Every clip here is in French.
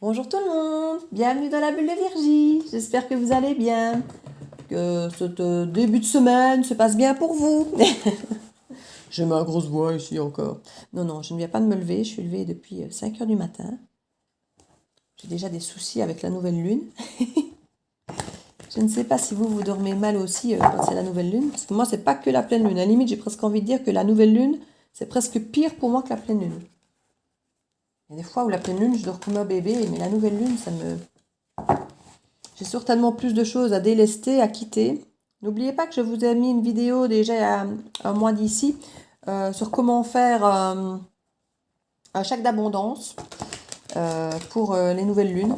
Bonjour tout le monde, bienvenue dans la bulle de Virgie. J'espère que vous allez bien, que ce début de semaine se passe bien pour vous. J'ai ma grosse voix ici encore. Non, je ne viens pas de me lever, je suis levée depuis 5 heures du matin. J'ai déjà des soucis avec la nouvelle lune. Je ne sais pas si vous dormez mal aussi quand c'est la nouvelle lune, parce que moi c'est pas que la pleine lune. À la limite, j'ai presque envie de dire que la nouvelle lune, c'est presque pire pour moi que la pleine lune. Il y a des fois où la pleine lune, je dors comme un bébé, mais la nouvelle lune, j'ai certainement plus de choses à délester, à quitter. N'oubliez pas que je vous ai mis une vidéo déjà il y a un mois d'ici sur comment faire un chèque d'abondance pour les nouvelles lunes.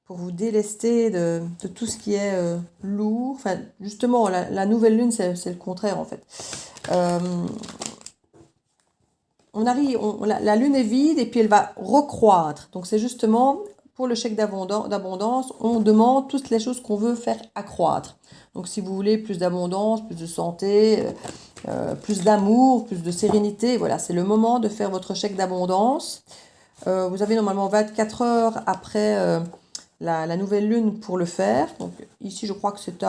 Pour vous délester de tout ce qui est lourd. Enfin, justement, la nouvelle lune, c'est le contraire en fait. La lune est vide et puis elle va recroître. Donc c'est justement pour le chèque d'abondance, on demande toutes les choses qu'on veut faire accroître. Donc si vous voulez plus d'abondance, plus de santé, plus d'amour, plus de sérénité, voilà, c'est le moment de faire votre chèque d'abondance. Vous avez normalement 24 heures après la nouvelle lune pour le faire. Donc ici, je crois que c'est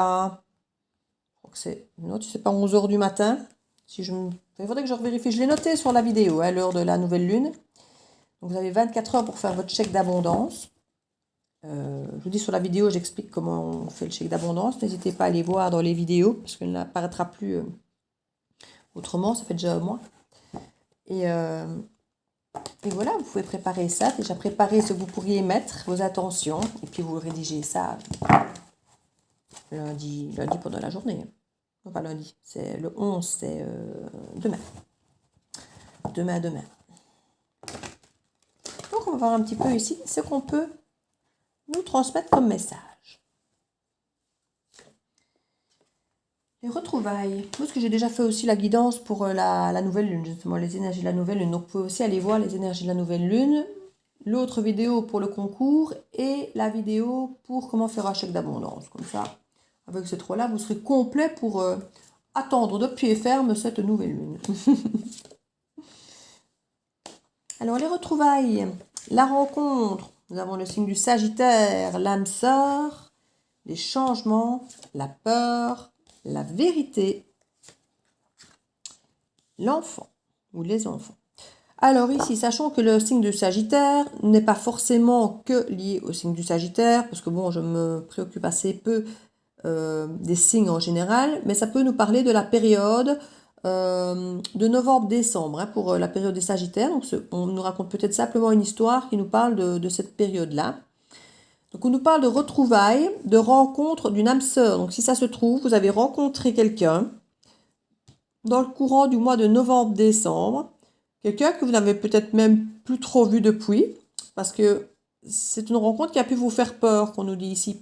non, c'est pas 11 heures du matin. Il faudrait que je revérifie. Je l'ai noté sur la vidéo à l'heure de la nouvelle lune. Donc vous avez 24 heures pour faire votre chèque d'abondance. Je vous dis sur la vidéo, j'explique comment on fait le chèque d'abondance. N'hésitez pas à aller voir dans les vidéos parce qu'elle n'apparaîtra plus autrement. Ça fait déjà un mois. Et voilà, vous pouvez préparer ça. Déjà préparer ce que vous pourriez mettre, vos intentions. Et puis vous rédigez ça lundi pendant la journée. Non, pas lundi, c'est le 11, c'est demain. Demain. Donc on va voir un petit peu ici ce qu'on peut nous transmettre comme message. Les retrouvailles. Parce que j'ai déjà fait aussi la guidance pour la nouvelle lune, justement, les énergies de la nouvelle lune. Donc vous pouvez aussi aller voir les énergies de la nouvelle lune, l'autre vidéo pour le concours et la vidéo pour comment faire un chèque d'abondance. Comme ça, avec ces trois-là, vous serez complet pour attendre de pied ferme cette nouvelle lune. Alors les retrouvailles, la rencontre, nous avons le signe du Sagittaire, l'âme sœur, les changements, la peur, la vérité, l'enfant ou les enfants. Alors ici, sachant que le signe du Sagittaire n'est pas forcément que lié au signe du Sagittaire, parce que bon, je me préoccupe assez peu des signes en général, mais ça peut nous parler de la période de novembre-décembre, hein, pour la période des Sagittaires. Donc on nous raconte peut-être simplement une histoire qui nous parle de cette période-là. Donc on nous parle de retrouvailles, de rencontre d'une âme sœur. Donc si ça se trouve, vous avez rencontré quelqu'un dans le courant du mois de novembre-décembre, quelqu'un que vous n'avez peut-être même plus trop vu depuis, parce que c'est une rencontre qui a pu vous faire peur, qu'on nous dit ici.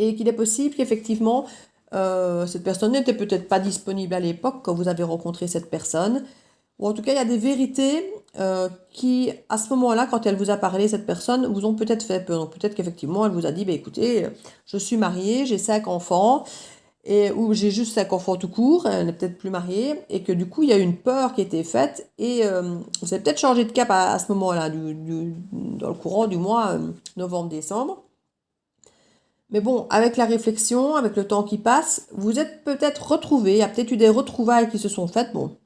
Et qu'il est possible qu'effectivement, cette personne n'était peut-être pas disponible à l'époque quand vous avez rencontré cette personne. Ou en tout cas, il y a des vérités qui, à ce moment-là, quand elle vous a parlé, cette personne, vous ont peut-être fait peur. Donc peut-être qu'effectivement, elle vous a dit, bah, écoutez, je suis mariée, j'ai 5 enfants, ou j'ai juste 5 enfants tout court, elle n'est peut-être plus mariée, et que du coup, il y a eu une peur qui a été faite, et vous avez peut-être changé de cap à ce moment-là, dans le courant du mois novembre-décembre. Mais bon, avec la réflexion, avec le temps qui passe, vous êtes peut-être retrouvés, il y a peut-être eu des retrouvailles qui se sont faites, bon,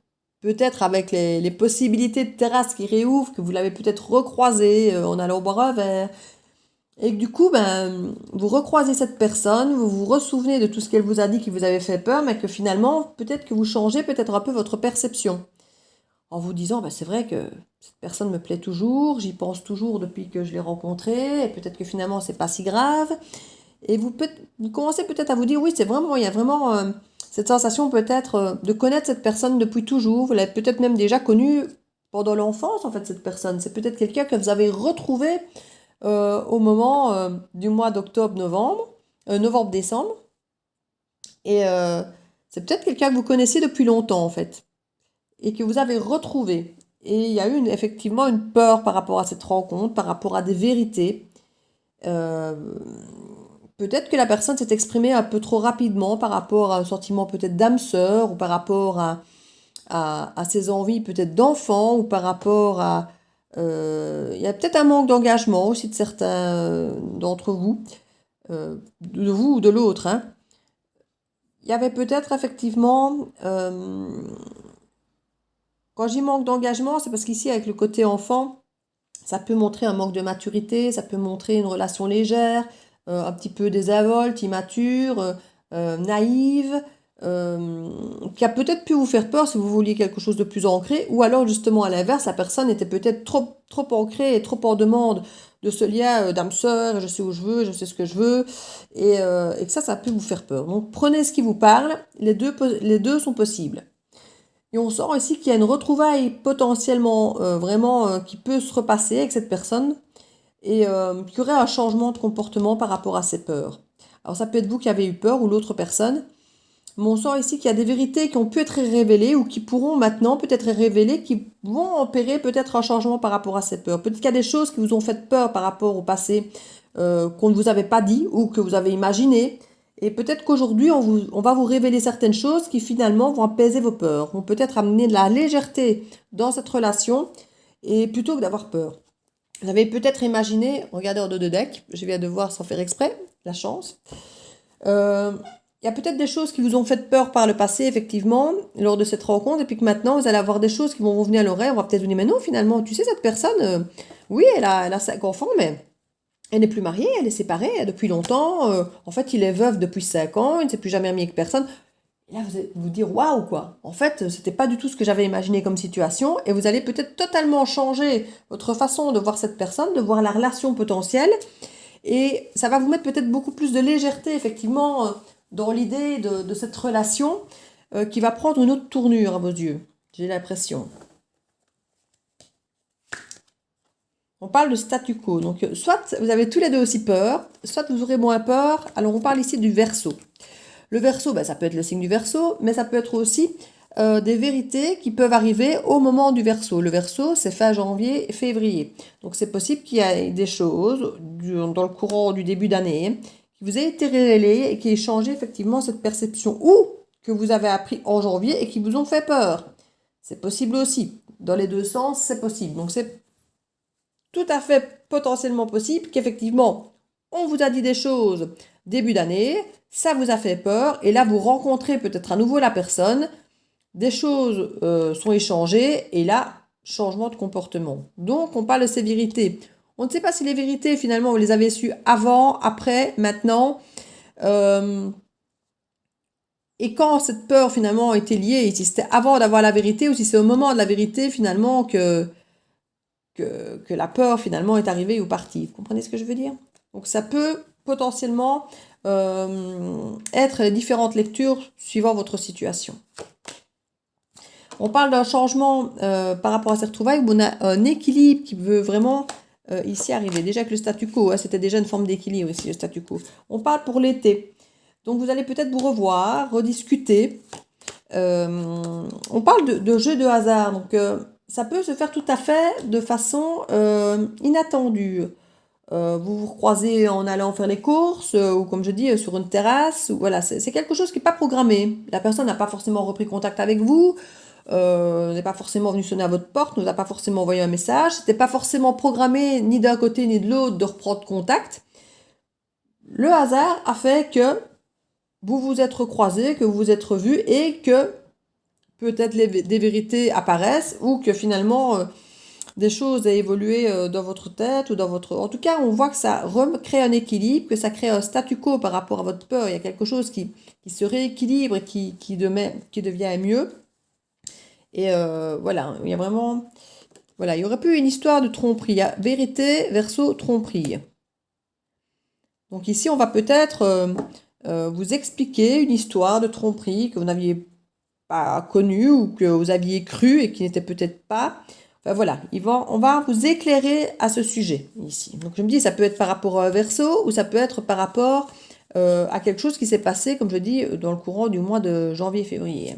peut-être avec les possibilités de terrasse qui réouvrent, que vous l'avez peut-être recroisé en allant boire un verre, et que du coup, vous recroisez cette personne, vous vous ressouvenez de tout ce qu'elle vous a dit qui vous avait fait peur, mais que finalement, peut-être que vous changez peut-être un peu votre perception, en vous disant, c'est vrai que cette personne me plaît toujours, j'y pense toujours depuis que je l'ai rencontrée, et peut-être que finalement, c'est pas si grave. Et vous commencez peut-être à vous dire, oui, c'est vraiment, il y a vraiment cette sensation peut-être de connaître cette personne depuis toujours. Vous l'avez peut-être même déjà connue pendant l'enfance, en fait, cette personne. C'est peut-être quelqu'un que vous avez retrouvé au moment du mois d'octobre-novembre, novembre-décembre. Et c'est peut-être quelqu'un que vous connaissiez depuis longtemps, en fait, et que vous avez retrouvé. Et il y a eu effectivement une peur par rapport à cette rencontre, par rapport à des vérités. Peut-être que la personne s'est exprimée un peu trop rapidement par rapport à un sentiment peut-être d'âme sœur, ou par rapport à ses envies peut-être d'enfant, ou par rapport à Il y a peut-être un manque d'engagement aussi de certains d'entre vous, de vous ou de l'autre, hein. Il y avait peut-être effectivement, quand j'y manque d'engagement, c'est parce qu'ici avec le côté enfant, ça peut montrer un manque de maturité, ça peut montrer une relation légère, un petit peu désinvolte, immature, naïve, qui a peut-être pu vous faire peur si vous vouliez quelque chose de plus ancré, ou alors justement à l'inverse, la personne était peut-être trop ancrée et trop en demande de ce lien d'âme sœur, je sais où je veux, je sais ce que je veux, et que ça peut vous faire peur. Donc prenez ce qui vous parle, les deux sont possibles. Et on sent aussi qu'il y a une retrouvaille potentiellement vraiment qui peut se repasser avec cette personne et qu'il y aurait un changement de comportement par rapport à ses peurs. Alors ça peut être vous qui avez eu peur ou l'autre personne, mais on sent ici qu'il y a des vérités qui ont pu être révélées ou qui pourront maintenant peut-être être révélées, qui vont opérer peut-être un changement par rapport à ces peurs. Peut-être qu'il y a des choses qui vous ont fait peur par rapport au passé qu'on ne vous avait pas dit ou que vous avez imaginé. Et peut-être qu'aujourd'hui, on va vous révéler certaines choses qui finalement vont apaiser vos peurs, vont peut-être amener de la légèreté dans cette relation et plutôt que d'avoir peur. Vous avez peut-être imaginé, regardez en dos de deck, je viens de voir sans faire exprès, la chance. Il y a peut-être des choses qui vous ont fait peur par le passé, effectivement, lors de cette rencontre, et puis que maintenant, vous allez avoir des choses qui vont vous venir à l'oreille. On va peut-être vous dire, mais non, finalement, tu sais, cette personne, oui, elle a 5 enfants, mais elle n'est plus mariée, elle est séparée depuis longtemps. En fait, il est veuf depuis 5 ans, il ne s'est plus jamais remis avec personne. Et là, vous allez vous dire, waouh, quoi. En fait, c'était pas du tout ce que j'avais imaginé comme situation, et vous allez peut-être totalement changer votre façon de voir cette personne, de voir la relation potentielle, et ça va vous mettre peut-être beaucoup plus de légèreté, effectivement, dans l'idée de cette relation qui va prendre une autre tournure à vos yeux. J'ai l'impression. On parle de statu quo. Donc, soit vous avez tous les deux aussi peur, soit vous aurez moins peur. Alors, on parle ici du Verseau. Le Verseau, ça peut être le signe du Verseau, mais ça peut être aussi des vérités qui peuvent arriver au moment du Verseau. Le Verseau, c'est fin janvier, février. Donc, c'est possible qu'il y ait des choses dans le courant du début d'année qui vous aient été révélées et qui aient changé effectivement cette perception ou que vous avez appris en janvier et qui vous ont fait peur. C'est possible aussi. Dans les deux sens, c'est possible. Donc, c'est tout à fait potentiellement possible qu'effectivement, on vous a dit des choses début d'année, ça vous a fait peur, et là, vous rencontrez peut-être à nouveau la personne, des choses sont échangées, et là, changement de comportement. Donc, on parle de ces vérités. On ne sait pas si les vérités, finalement, vous les avez sues avant, après, maintenant, et quand cette peur, finalement, était liée, et si c'était avant d'avoir la vérité, ou si c'est au moment de la vérité, finalement, que la peur finalement est arrivée ou partie. Vous comprenez ce que je veux dire? Donc ça peut potentiellement être différentes lectures suivant votre situation. On parle d'un changement par rapport à ces retrouvailles où on a un équilibre qui veut vraiment ici arriver. Déjà que le statu quo, hein, c'était déjà une forme d'équilibre ici, le statu quo. On parle pour l'été. Donc vous allez peut-être vous revoir, rediscuter. On parle de jeu de hasard. Donc ça peut se faire tout à fait de façon inattendue. Vous vous croisez en allant faire les courses, ou comme je dis, sur une terrasse. Voilà, c'est quelque chose qui n'est pas programmé. La personne n'a pas forcément repris contact avec vous, n'est pas forcément venue sonner à votre porte, ne vous a pas forcément envoyé un message. C'était pas forcément programmé ni d'un côté ni de l'autre de reprendre contact. Le hasard a fait que vous vous êtes recroisés, que vous vous êtes revus et que peut-être des vérités apparaissent ou que finalement des choses aient évolué dans votre tête ou dans votre... En tout cas, on voit que ça recrée un équilibre, que ça crée un statu quo par rapport à votre peur. Il y a quelque chose qui se rééquilibre et qui devient mieux. Et voilà, il y a vraiment... Voilà, il y aurait pu une histoire de tromperie. Il y a vérité, verso, tromperie. Donc ici, on va peut-être vous expliquer une histoire de tromperie que vous n'aviez pas connue ou que vous aviez cru et qui n'était peut-être pas. Enfin voilà, on va vous éclairer à ce sujet ici. Donc je me dis, ça peut être par rapport à un Verseau ou ça peut être par rapport à quelque chose qui s'est passé, comme je dis, dans le courant du mois de janvier-février.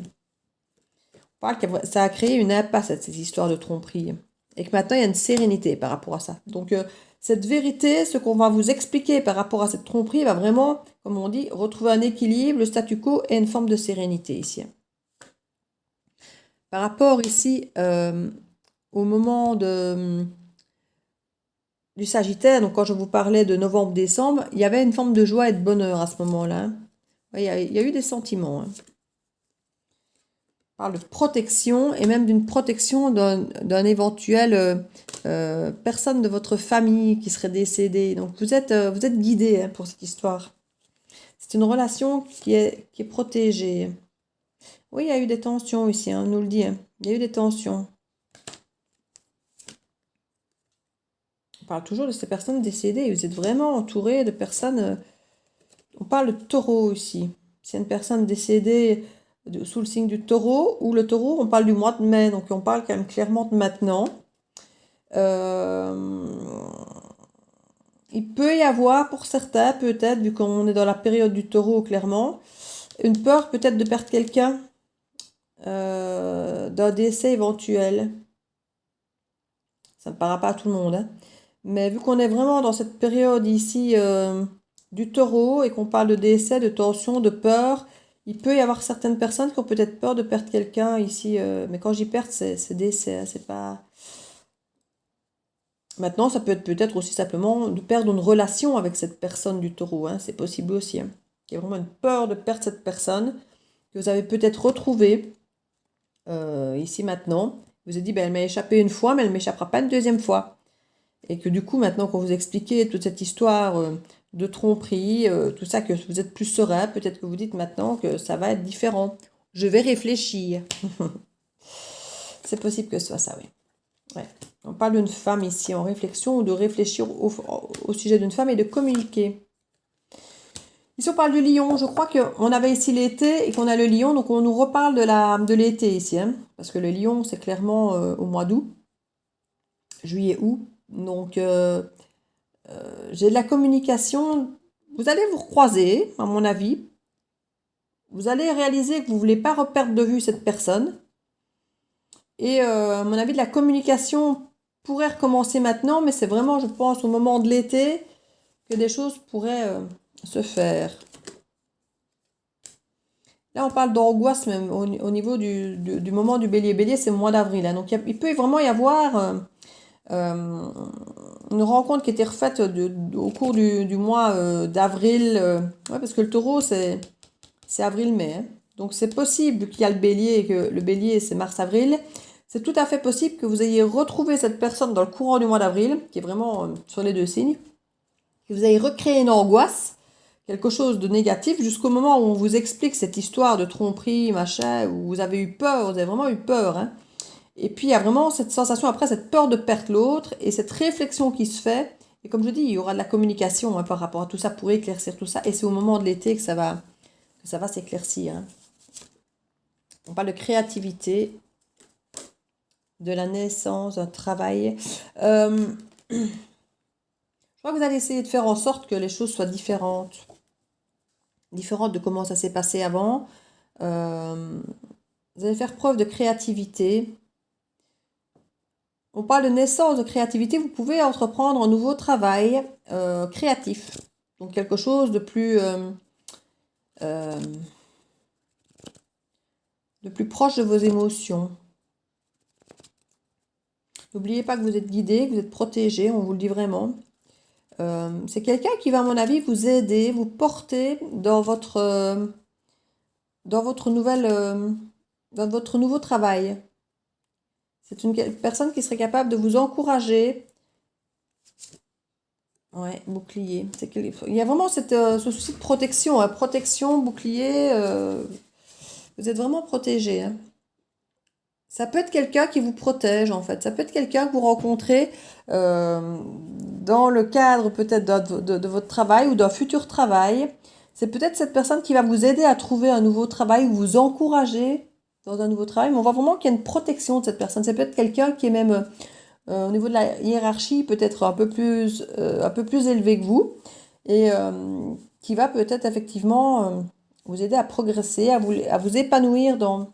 On parle que ça a créé une impasse, ces histoires de tromperie. Et que maintenant, il y a une sérénité par rapport à ça. Donc cette vérité, ce qu'on va vous expliquer par rapport à cette tromperie, va vraiment, comme on dit, retrouver un équilibre, le statu quo et une forme de sérénité ici. Par rapport ici au moment de du Sagittaire, donc quand je vous parlais de novembre-décembre, il y avait une forme de joie et de bonheur à ce moment-là. Hein. Ouais, il y a eu des sentiments. Hein. On parle de protection et même d'une protection d'un éventuel personne de votre famille qui serait décédée. Donc vous êtes guidé hein, pour cette histoire. C'est une relation qui est protégée. Oui, il y a eu des tensions ici, hein, on nous le dit. Hein. Il y a eu des tensions. On parle toujours de ces personnes décédées. Vous êtes vraiment entouré de personnes. On parle de taureau ici. C'est une personne décédée sous le signe du taureau, ou le taureau, on parle du mois de mai. Donc on parle quand même clairement de maintenant. Il peut y avoir pour certains, peut-être, vu qu'on est dans la période du taureau clairement, une peur peut-être de perdre quelqu'un, d'un décès éventuel. Ça ne parlera pas à tout le monde. Hein. Mais vu qu'on est vraiment dans cette période ici du taureau et qu'on parle de décès, de tension, de peur, il peut y avoir certaines personnes qui ont peut-être peur de perdre quelqu'un ici. Mais quand j'y perds, c'est décès. Hein, c'est pas... Maintenant, ça peut être peut-être aussi simplement de perdre une relation avec cette personne du taureau. Hein, c'est possible aussi. Hein. Il y a vraiment une peur de perdre cette personne que vous avez peut-être retrouvée ici maintenant. Vous avez dit, ben, elle m'a échappé une fois, mais elle ne m'échappera pas une deuxième fois. Et que du coup, maintenant qu'on vous expliquait toute cette histoire de tromperie, tout ça, que vous êtes plus serein, peut-être que vous dites maintenant que ça va être différent. Je vais réfléchir. C'est possible que ce soit ça, oui. Ouais. On parle d'une femme ici en réflexion, ou de réfléchir au sujet d'une femme et de communiquer. Ici, on parle du lion. Je crois qu'on avait ici l'été et qu'on a le lion, donc on nous reparle de l'été ici. Hein, parce que le lion, c'est clairement au mois d'août, juillet-août. Donc, j'ai de la communication. Vous allez vous recroiser, à mon avis. Vous allez réaliser que vous ne voulez pas reperdre de vue cette personne. Et à mon avis, de la communication pourrait recommencer maintenant, mais c'est vraiment, je pense, au moment de l'été que des choses pourraient se faire. Là, on parle d'angoisse même au niveau du moment du bélier. Bélier, c'est le mois d'avril. Hein. Donc, il peut vraiment y avoir une rencontre qui était refaite au cours du mois d'avril. Ouais, parce que le taureau, c'est avril-mai. Hein. Donc, c'est possible qu'il y a le bélier et que le bélier, c'est mars-avril. C'est tout à fait possible que vous ayez retrouvé cette personne dans le courant du mois d'avril, qui est vraiment sur les deux signes, que vous ayez recréé une angoisse, quelque chose de négatif, jusqu'au moment où on vous explique cette histoire de tromperie, machin, où vous avez eu peur, vous avez vraiment eu peur. Hein. Et puis il y a vraiment cette sensation après, cette peur de perdre l'autre, et cette réflexion qui se fait. Et comme je dis, il y aura de la communication hein, par rapport à tout ça pour éclaircir tout ça. Et c'est au moment de l'été que ça va s'éclaircir. Hein. On parle de créativité, de la naissance, d'un travail. Je crois que vous allez essayer de faire en sorte que les choses soient différentes. Différentes de comment ça s'est passé avant. Vous allez faire preuve de créativité. On parle de naissance, de créativité. Vous pouvez entreprendre un nouveau travail créatif. Donc quelque chose de plus proche de vos émotions. N'oubliez pas que vous êtes guidé, que vous êtes protégé, on vous le dit vraiment. C'est quelqu'un qui va, à mon avis, vous aider, vous porter dans votre nouveau travail. C'est une personne qui serait capable de vous encourager. Ouais, bouclier. Il y a vraiment ce souci de protection. Hein. Protection, bouclier. Vous êtes vraiment protégé. Hein. Ça peut être quelqu'un qui vous protège, en fait. Ça peut être quelqu'un que vous rencontrez dans le cadre peut-être de votre travail ou d'un futur travail. C'est peut-être cette personne qui va vous aider à trouver un nouveau travail ou vous encourager dans un nouveau travail. Mais on voit vraiment qu'il y a une protection de cette personne. C'est peut-être quelqu'un qui est même au niveau de la hiérarchie peut-être un peu plus élevé que vous et qui va peut-être effectivement vous aider à progresser, à vous épanouir dans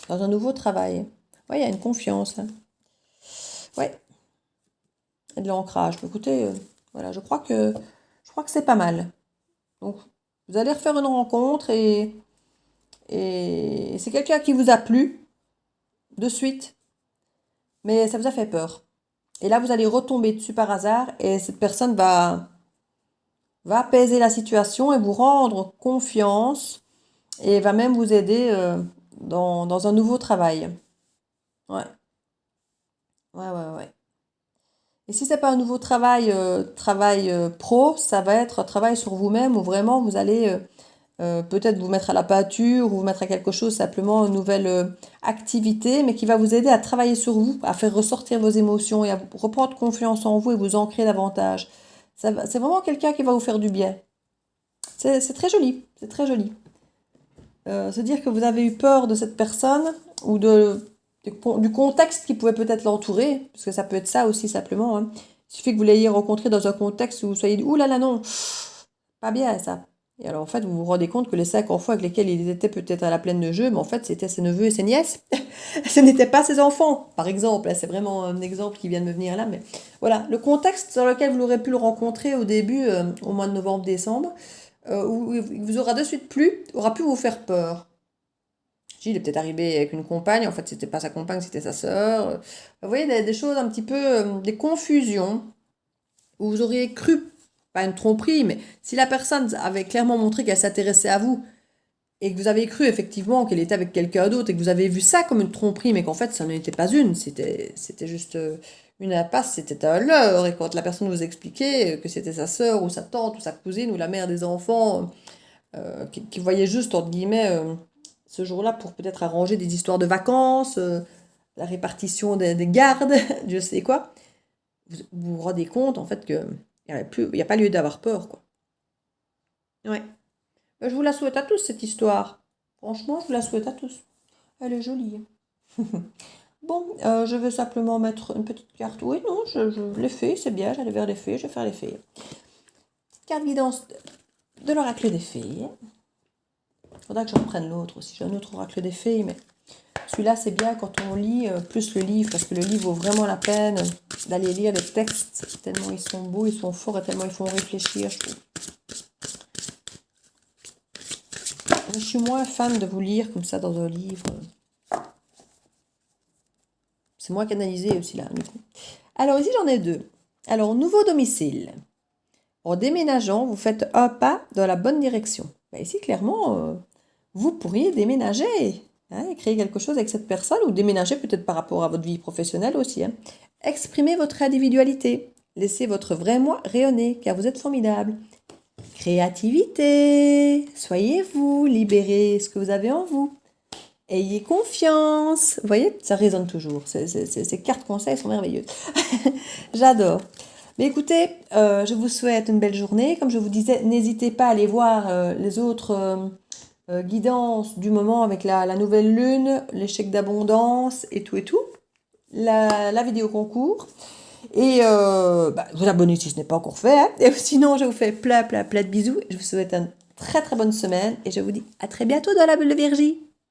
un nouveau travail. Oui, il y a une confiance. Hein. Oui. Et de l'ancrage. Écoutez, voilà, je crois que c'est pas mal. Donc, vous allez refaire une rencontre et c'est quelqu'un qui vous a plu de suite, mais ça vous a fait peur. Et là, vous allez retomber dessus par hasard et cette personne va apaiser la situation et vous rendre confiance et va même vous aider dans un nouveau travail. Ouais, ouais. Et si c'est pas un nouveau travail pro, ça va être un travail sur vous-même où vraiment vous allez peut-être vous mettre à la pâture ou vous mettre à quelque chose, simplement une nouvelle activité, mais qui va vous aider à travailler sur vous, à faire ressortir vos émotions et à reprendre confiance en vous et vous ancrer davantage. C'est vraiment quelqu'un qui va vous faire du bien. C'est très joli, c'est très joli. Se dire que vous avez eu peur de cette personne ou du contexte qui pouvait peut-être l'entourer, parce que ça peut être ça aussi simplement, hein. Il suffit que vous l'ayez rencontré dans un contexte où vous soyez dit, ouh là là non, pas bien ça. Et alors en fait, vous vous rendez compte que les 5 enfants avec lesquels il était peut-être à la plaine de jeu, mais en fait c'était ses neveux et ses nièces. Ce n'étaient pas ses enfants, par exemple. C'est vraiment un exemple qui vient de me venir là, mais voilà, le contexte dans lequel vous aurez pu le rencontrer au début, au mois de novembre-décembre, où il vous aura de suite plu, aura pu vous faire peur. Il est peut-être arrivé avec une compagne, en fait c'était pas sa compagne, c'était sa sœur. Vous voyez, des choses un petit peu, des confusions, où vous auriez cru, pas une tromperie, mais si la personne avait clairement montré qu'elle s'intéressait à vous, et que vous avez cru effectivement qu'elle était avec quelqu'un d'autre, et que vous avez vu ça comme une tromperie, mais qu'en fait ça n'était pas une, c'était juste une impasse, c'était un leurre, et quand la personne vous expliquait que c'était sa sœur, ou sa tante, ou sa cousine, ou la mère des enfants, qui voyait juste, entre guillemets, ce jour-là pour peut-être arranger des histoires de vacances, la répartition des gardes, je sais quoi, vous rendez compte en fait que il n'y a pas lieu d'avoir peur, quoi. Ouais. Je vous la souhaite à tous, cette histoire. Franchement, je vous la souhaite à tous. Elle est jolie. Bon, je veux simplement mettre une petite carte. Oui, non, je l'ai fait, c'est bien, j'allais vers les fées, je vais faire les fées. Petite carte guidance de l'oracle des fées. Faudra que je reprenne l'autre aussi. J'ai un autre oracle des fées, mais celui-là, c'est bien quand on lit plus le livre, parce que le livre vaut vraiment la peine d'aller lire les textes, tellement ils sont beaux, ils sont forts et tellement ils font réfléchir, je trouve. Je suis moins fan de vous lire comme ça dans un livre. C'est moins canalisé aussi là, du coup. Alors ici, j'en ai deux. Alors, nouveau domicile. En déménageant, vous faites un pas dans la bonne direction. Ben, ici, clairement, vous pourriez déménager, hein, et créer quelque chose avec cette personne, ou déménager peut-être par rapport à votre vie professionnelle aussi, hein. Exprimez votre individualité. Laissez votre vrai moi rayonner, car vous êtes formidable. Créativité. Soyez vous, libérez ce que vous avez en vous. Ayez confiance. Vous voyez, ça résonne toujours. Ces cartes conseils sont merveilleuses. J'adore. Mais écoutez, je vous souhaite une belle journée. Comme je vous disais, n'hésitez pas à aller voir les autres guidances du moment avec la nouvelle lune, l'échec d'abondance et tout. La vidéo concours. Et vous abonnez si ce n'est pas encore fait, hein. Et sinon, je vous fais plein de bisous. Je vous souhaite une très très bonne semaine. Et je vous dis à très bientôt dans la bulle de Virgie.